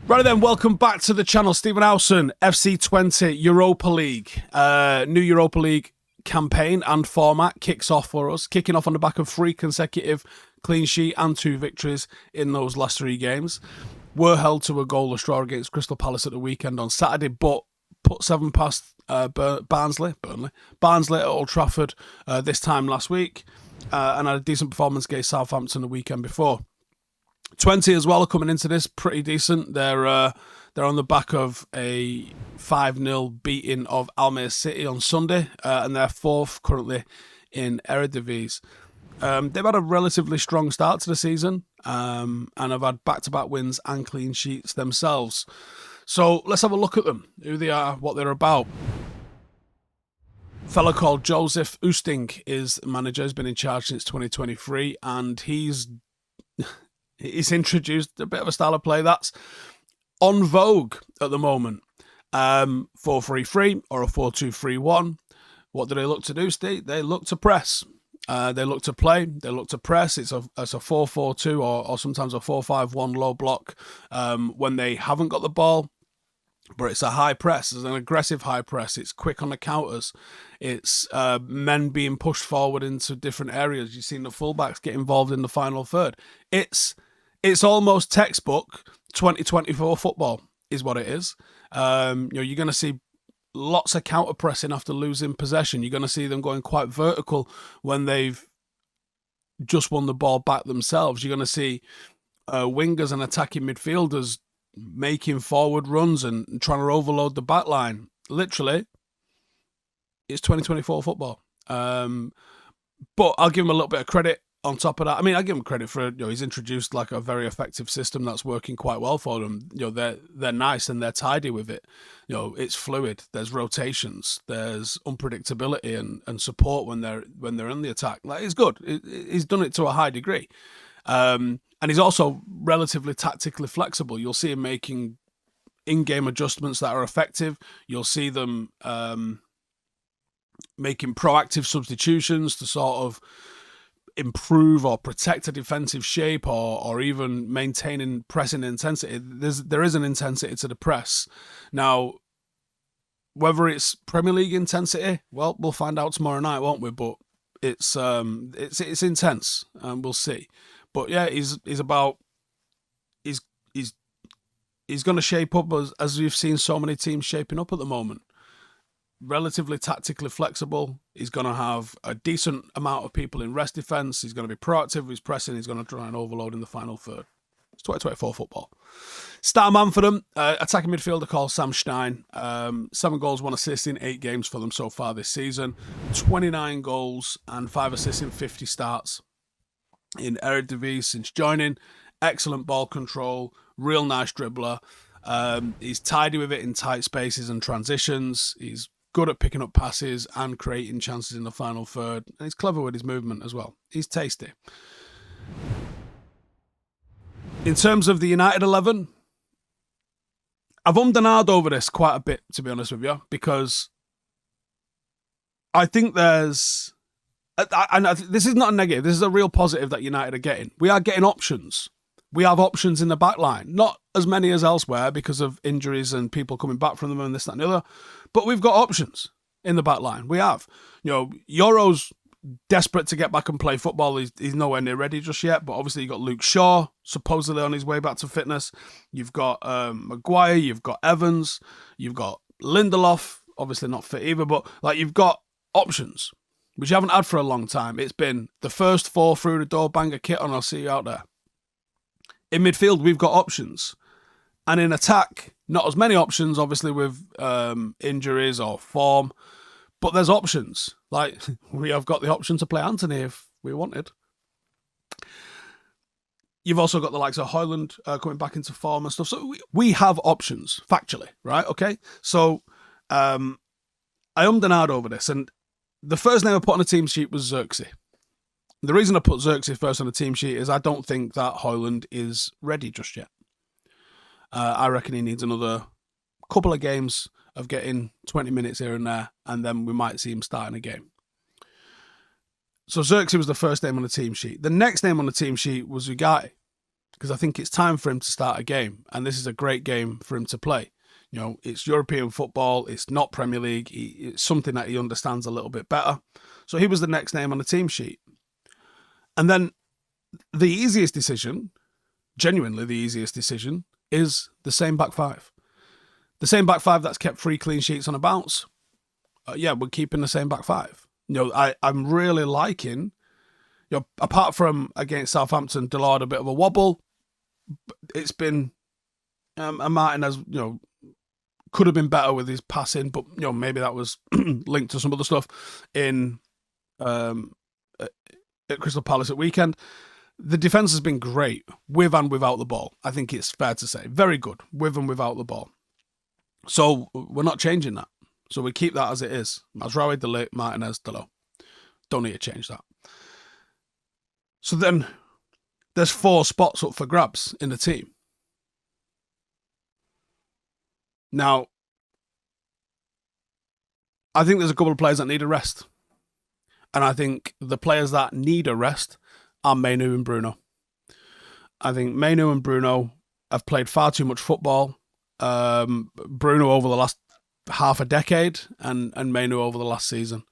Right then, welcome back to the channel. Stephen Howson, FC Twente, Europa League. New Europa League campaign and format kicks off for us, kicking off on the back of 3 consecutive clean sheet and 2 victories in those last 3 games. Were held to a goalless draw against Crystal Palace at the weekend on Saturday, but put 7 past Barnsley at Old Trafford this time last week, and had a decent performance against Southampton the weekend before. Twente as well are coming into this pretty decent. They're on the back of a 5-0 beating of Almere City on Sunday, and they're 4th currently in Eredivisie. They've had a relatively strong start to the season, and have had back-to-back wins and clean sheets themselves. So let's have a look at them, who they are, what they're about. A fellow called Joseph Oosting is manager. He's been in charge since 2023, and he's introduced a bit of a style of play that's on vogue at the moment. 4-3-3 or a 4-2-3-1. What do they look to do, Steve? They look to press. They look to play. They look to press. It's a 4-4-2 or sometimes a 4-5-1 low block when they haven't got the ball. But it's a high press. It's an aggressive high press. It's quick on the counters. It's men being pushed forward into different areas. You've seen the fullbacks get involved in the final third. It's almost textbook 2024 football is what it is. You're going to see lots of counter pressing after losing possession. You're going to see them going quite vertical when they've just won the ball back themselves. You're going to see wingers and attacking midfielders making forward runs and trying to overload the back line. Literally, it's 2024 football. But I'll give him a little bit of credit on top of that. I mean, I give him credit for, he's introduced like a very effective system that's working quite well for them. They're nice and they're tidy with it. It's fluid. There's rotations. There's unpredictability and support when they're in the attack. Like, it's good. He's done it to a high degree. And he's also relatively tactically flexible. You'll see him making in-game adjustments that are effective. You'll see them making proactive substitutions to sort of improve or protect a defensive shape or even maintaining pressing intensity. There is an intensity to the press. Now, whether it's Premier League intensity, well, we'll find out tomorrow night, won't we? But it's intense, and we'll see. But yeah, he's going to shape up as we've seen so many teams shaping up at the moment. Relatively tactically flexible. He's going to have a decent amount of people in rest defence. He's going to be proactive with his pressing. He's going to try and overload in the final third. It's 2024 football. Star man for them, attacking midfielder called Sam Stein. 7 goals, 1 assist in 8 games for them so far this season. 29 goals and 5 assists in 50 starts in Eredivisie since joining. Excellent ball control, real nice dribbler. He's tidy with it in tight spaces and transitions. He's good at picking up passes and creating chances in the final third. And he's clever with his movement as well. He's tasty. In terms of the United 11, I've ummed and ahed over this quite a bit, to be honest with you, because I think there's... And this is not a negative. This is a real positive that United are getting. We are getting options. We have options in the back line. Not as many as elsewhere because of injuries and people coming back from them and this, that, and the other. But we've got options in the back line. We have. Euro's desperate to get back and play football. He's nowhere near ready just yet. But obviously you've got Luke Shaw, supposedly on his way back to fitness. You've got Maguire. You've got Evans. You've got Lindelof. Obviously not fit either. But you've got options, which you haven't had for a long time. It's been the first 4 through the door, bang a kit on, I'll see you out there. In midfield, we've got options. And in attack, not as many options, obviously, with injuries or form. But there's options. We have got the option to play Anthony if we wanted. You've also got the likes of Højlund coming back into form and stuff. So we have options, factually, right? Okay? So I ummed and ahed over this. And the first name I put on the team sheet was Xerxes. The reason I put Xerxes first on the team sheet is I don't think that Højlund is ready just yet. I reckon he needs another couple of games of getting 20 minutes here and there, and then we might see him starting a game. So Xerxes was the first name on the team sheet. The next name on the team sheet was Ugarte. because I think it's time for him to start a game, and this is a great game for him to play. You know, it's European football, it's not Premier League, it's something that he understands a little bit better. So he was the next name on the team sheet. And then the easiest decision, genuinely the easiest decision, is the same back five. The same back five that's kept 3 clean sheets on a bounce. Yeah, we're keeping the same back five. You know, I'm really liking, you know, apart from against Southampton, Delors had a bit of a wobble. It's been a Martinez, you know, could have been better with his passing, but you know, maybe that was linked to some other stuff in at Crystal Palace at weekend. The defence has been great with and without the ball. I think it's fair to say. Very good with and without the ball. So we're not changing that. So we keep that as it is. Mazraoui, De Ligt, Martinez, Delors. Don't need to change that. So then there's 4 spots up for grabs in the team. Now, I think there's a couple of players that need a rest. And I think the players that need a rest are Mainoo and Bruno. I think Mainoo and Bruno have played far too much football. Bruno over the last half a decade and Mainoo over the last season.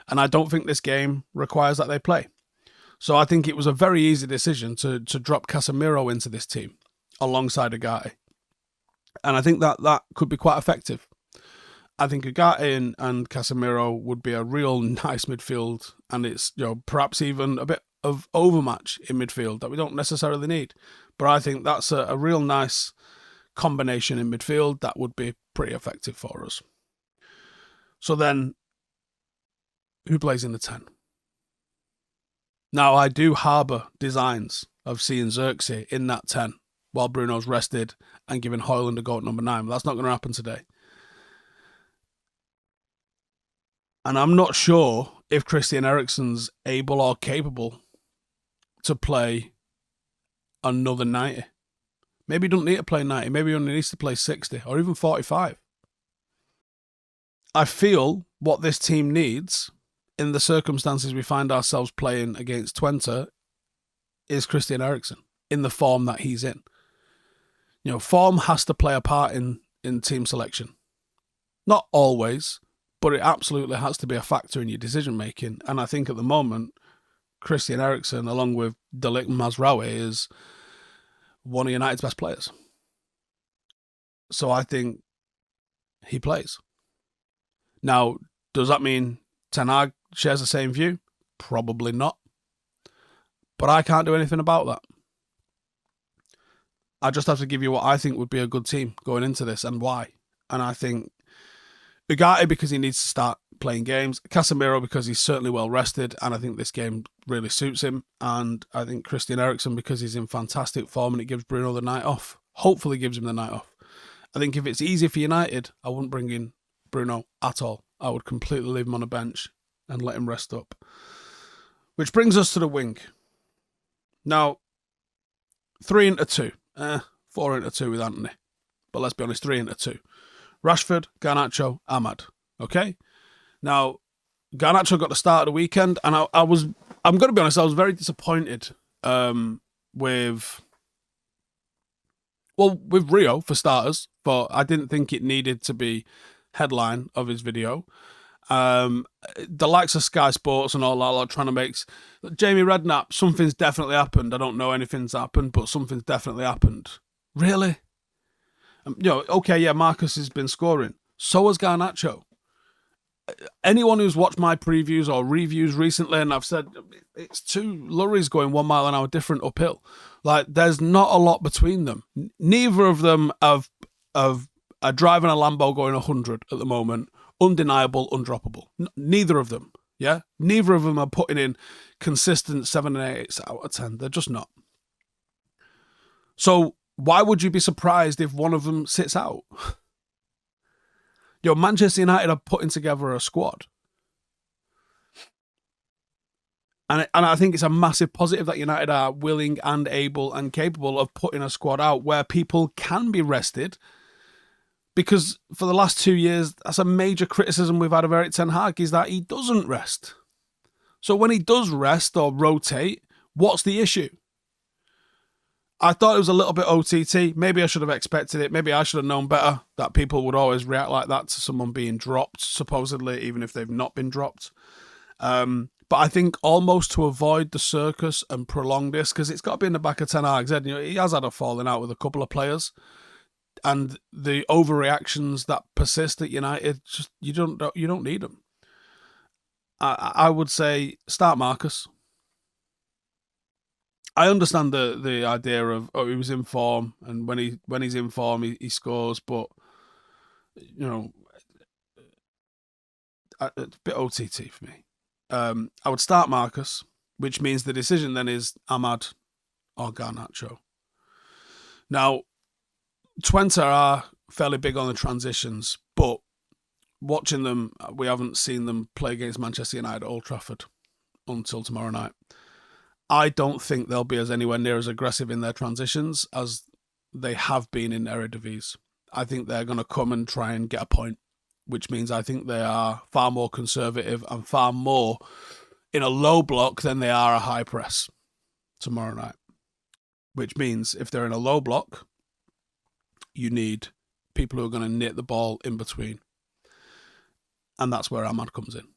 And I don't think this game requires that they play. So I think it was a very easy decision to drop Casemiro into this team alongside Ugarte. And I think that could be quite effective. I think Ugarte and Casemiro would be a real nice midfield, and it's, you know, perhaps even a bit of overmatch in midfield that we don't necessarily need. But I think that's a real nice combination in midfield that would be pretty effective for us. So then, who plays in the 10? Now, I do harbour designs of seeing Xerxes in that 10 while Bruno's rested and giving Højlund a go at number 9. But that's not going to happen today. And I'm not sure if Christian Eriksen's able or capable to play another 90. Maybe he doesn't need to play 90. Maybe he only needs to play 60 or even 45. I feel what this team needs in the circumstances we find ourselves playing against Twente is Christian Eriksen in the form that he's in. You know, form has to play a part in team selection. Not always, but it absolutely has to be a factor in your decision making. And I think at the moment, Christian Eriksen, along with De Ligt and Mazraoui, is one of United's best players. So I think he plays. Now, does that mean Ten Hag shares the same view? Probably not. But I can't do anything about that. I just have to give you what I think would be a good team going into this and why. And I think Ugarte because he needs to start playing games. Casemiro because he's certainly well rested and I think this game really suits him. And I think Christian Eriksen because he's in fantastic form and it gives Bruno the night off. Hopefully gives him the night off. I think if it's easy for United, I wouldn't bring in Bruno at all. I would completely leave him on a bench and let him rest up. Which brings us to the wing. Now, 3 into 2. 4 into 2 with Anthony. But let's be honest, 3 into 2. Rashford, Garnacho, Ahmad. Okay? Now, Garnacho got the start of the weekend, and I'm going to be honest, I was very disappointed with Rio, for starters, but I didn't think it needed to be headline of his video. The likes of Sky Sports and all that are trying to make Jamie Redknapp, something's definitely happened. I don't know anything's happened, but something's definitely happened. Really? Okay, yeah, Marcus has been scoring. So has Garnacho. Anyone who's watched my previews or reviews recently, and I've said it's 2 lorries going 1 mile an hour different uphill. Like, there's not a lot between them. Neither of them are driving a Lambo going 100 at the moment. Undeniable, undroppable. Neither of them, yeah? Neither of them are putting in consistent 7 and 8 out of 10. They're just not. So why would you be surprised if one of them sits out? Manchester United are putting together a squad. And I think it's a massive positive that United are willing and able and capable of putting a squad out where people can be rested. Because for the last 2 years, that's a major criticism we've had of Erik Ten Hag, is that he doesn't rest. So when he does rest or rotate, what's the issue? I thought it was a little bit OTT. Maybe I should have expected it. Maybe I should have known better that people would always react like that to someone being dropped, supposedly, even if they've not been dropped. But I think almost to avoid the circus and prolong this, because it's got to be in the back of Ten Hag's head. He has had a falling out with a couple of players, and the overreactions that persist at United, just you don't need them. I would say start Marcus. I understand the idea of he was in form, and when he's in form he scores, but it's a bit OTT for me. I would start Marcus, which means the decision then is Ahmad or Garnacho. Now, Twente are fairly big on the transitions, but watching them, we haven't seen them play against Manchester United at Old Trafford until tomorrow night. I don't think they'll be anywhere near as aggressive in their transitions as they have been in Eredivisie. I think they're going to come and try and get a point, which means I think they are far more conservative and far more in a low block than they are a high press tomorrow night. Which means if they're in a low block, you need people who are going to knit the ball in between. And that's where Ahmad comes in.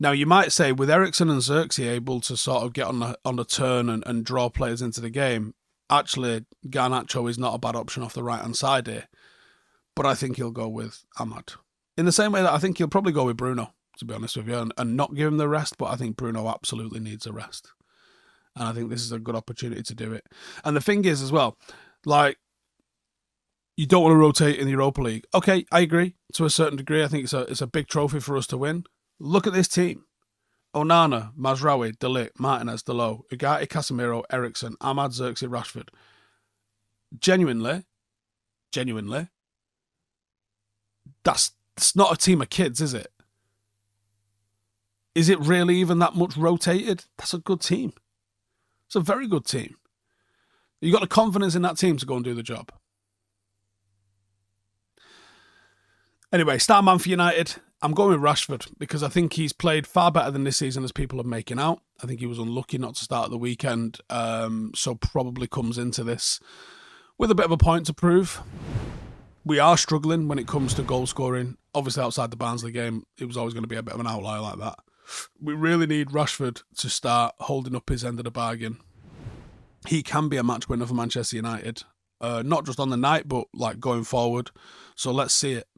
Now, you might say, with Eriksen and Xerxes able to sort of get on the turn and draw players into the game, actually, Garnacho is not a bad option off the right-hand side here. But I think he'll go with Ahmad. In the same way that I think he'll probably go with Bruno, to be honest with you, and not give him the rest, but I think Bruno absolutely needs a rest. And I think this is a good opportunity to do it. And the thing is as well, like, you don't want to rotate in the Europa League. Okay, I agree to a certain degree. I think it's a big trophy for us to win. Look at this team. Onana, Mazraoui, De Ligt, Martinez, Dalot, Ugarte, Casemiro, Eriksen, Ahmad, Xerxes, Rashford. Genuinely, that's not a team of kids, is it? Is it really even that much rotated? That's a good team. It's a very good team. You got the confidence in that team to go and do the job. Anyway, star man for United. I'm going with Rashford because I think he's played far better than this season as people are making out. I think he was unlucky not to start at the weekend, so probably comes into this with a bit of a point to prove. We are struggling when it comes to goal scoring. Obviously, outside the Barnsley game, it was always going to be a bit of an outlier like that. We really need Rashford to start holding up his end of the bargain. He can be a match winner for Manchester United, not just on the night, but like going forward. So let's see it.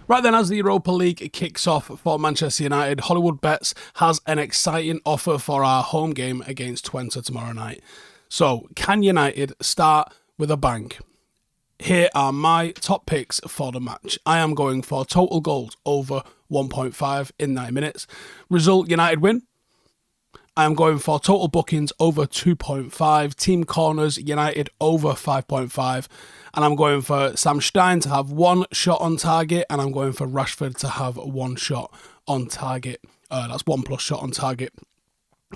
Right then, as the Europa League kicks off for Manchester United, Hollywood Bets has an exciting offer for our home game against Twente tomorrow night. So, can United start with a bang? Here are my top picks for the match. I am going for total goals over 1.5 in 9 minutes. Result, United win. I am going for total bookings over 2.5. Team corners, United over 5.5. And I'm going for Sam Stein to have one shot on target. And I'm going for Rashford to have one shot on target. That's 1+ shot on target.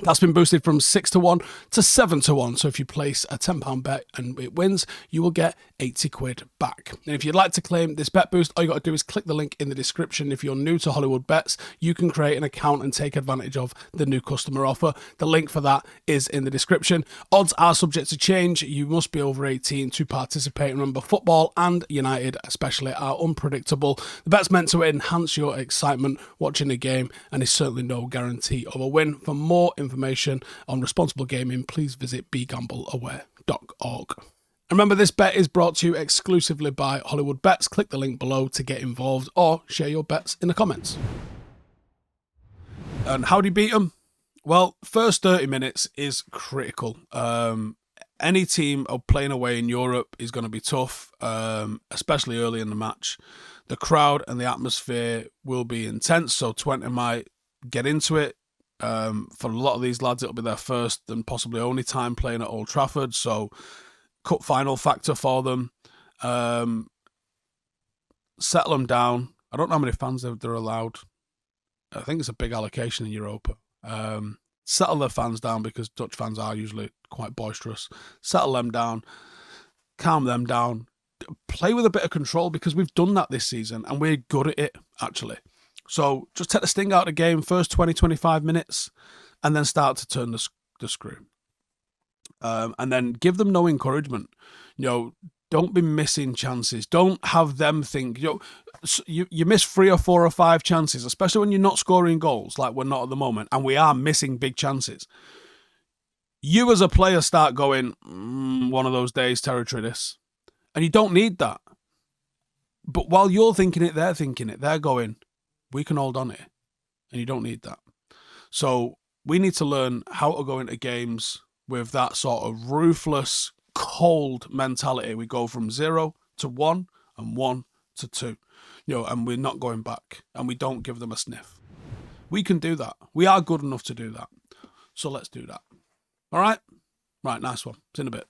That's been boosted from 6-1 to 7-1. So if you place a £10 bet and it wins, you will get 80 quid back. And if you'd like to claim this bet boost, all you got to do is click the link in the description. If you're new to Hollywood Bets, you can create an account and take advantage of the new customer offer. The link for that is in the description. Odds are subject to change. You must be over 18 to participate. Remember, football and United especially are unpredictable. The bet's meant to enhance your excitement watching the game and is certainly no guarantee of a win. For more information on responsible gaming, please visit begambleaware.org. Remember, this bet is brought to you exclusively by Hollywood Bets. Click the link below to get involved or share your bets in the comments. And how do you beat them? Well, first 30 minutes is critical. Any team playing away in Europe is going to be tough, especially early in the match. The crowd and the atmosphere will be intense, so Twente might get into it. For a lot of these lads, it'll be their first and possibly only time playing at Old Trafford, so cup final factor for them. Settle them down. I don't know how many fans they're allowed. I think it's a big allocation in Europa. Settle their fans down because Dutch fans are usually quite boisterous. Settle them down. Calm them down. Play with a bit of control because we've done that this season and we're good at it, actually. So just take the sting out of the game, first 20, 25 minutes, and then start to turn the screw. and then give them no encouragement. Don't be missing chances. Don't have them think, you miss 3 or 4 or 5 chances, especially when you're not scoring goals like we're not at the moment, and we are missing big chances. You as a player start going, one of those days territory this. And you don't need that. But while you're thinking it, they're thinking it. They're going, we can hold on here. And you don't need that. So we need to learn how to go into games with that sort of ruthless, cold mentality. We go from 0 to 1 and 1 to 2, and we're not going back, and we don't give them a sniff. We can do that. We are good enough to do that. So let's do that. All right? Right, nice one. See you in a bit.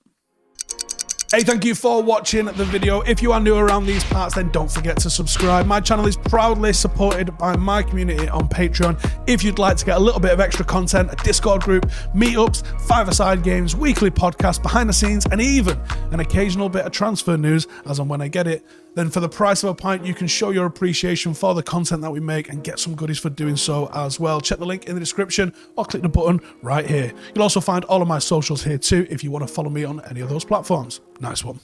Hey, thank you for watching the video. If you are new around these parts, then don't forget to subscribe. My channel is proudly supported by my community on Patreon. If you'd like to get a little bit of extra content, a Discord group, meetups, 5-a-side games, weekly podcasts, behind the scenes, and even an occasional bit of transfer news as and when I get it, then for the price of a pint, you can show your appreciation for the content that we make and get some goodies for doing so as well. Check the link in the description or click the button right here. You'll also find all of my socials here too if you want to follow me on any of those platforms. Nice one.